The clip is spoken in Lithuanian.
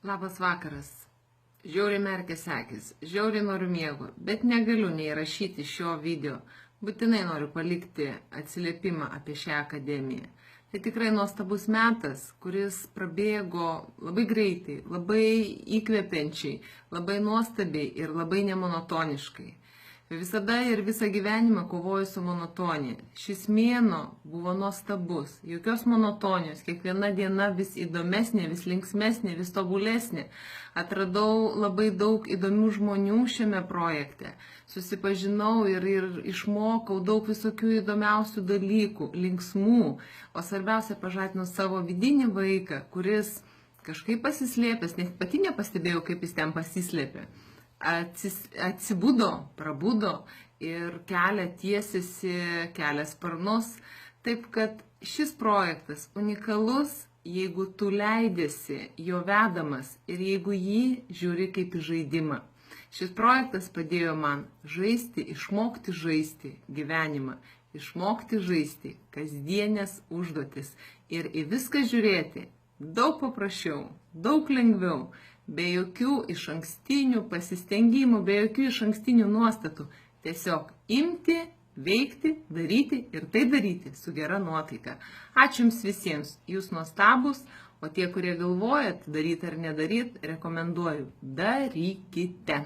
Labas vakaras. Žiauriai merkės akis, žiauriai noriu miego, bet negaliu neįrašyti šio video. Būtinai noriu palikti atsiliepimą apie šią akademiją. Tai tikrai nuostabus metas, kuris prabėgo labai greitai, labai įkvepiančiai, labai nuostabiai ir labai nemonotoniškai. Visada ir visą gyvenimą kovoju su monotonija. Šis mėnuo buvo nuostabus, jokios monotonijos, kiekviena diena vis įdomesnė, vis linksmesnė, vis tobulesnė. Atradau labai daug įdomių žmonių šiame projekte. Susipažinau ir išmokau daug visokių įdomiausių dalykų, linksmų, o svarbiausia pažadinau savo vidinį vaiką, kuris kažkaip pasislėpęs, net pati nepastebėjau, kaip jis ten pasislėpė. Atsibudo, prabudo ir kelia tiesiasi, kelia sparnus. Taip kad šis projektas unikalus, jeigu tu leidėsi jo vedamas ir jeigu jį žiūri kaip į žaidimą. Šis projektas padėjo man žaisti, išmokti žaisti gyvenimą, išmokti žaisti kasdienės užduotis ir į viską žiūrėti daug paprasčiau, daug lengviau, be jokių išankstinių pasistengimų, be jokių išankstinių nuostatų. Tiesiog imti, veikti, daryti ir tai daryti su gera nuotaika. Ačiū Jums visiems, Jūs nuostabus, o tie, kurie galvojat, daryti ar nedaryti, rekomenduoju, darykite.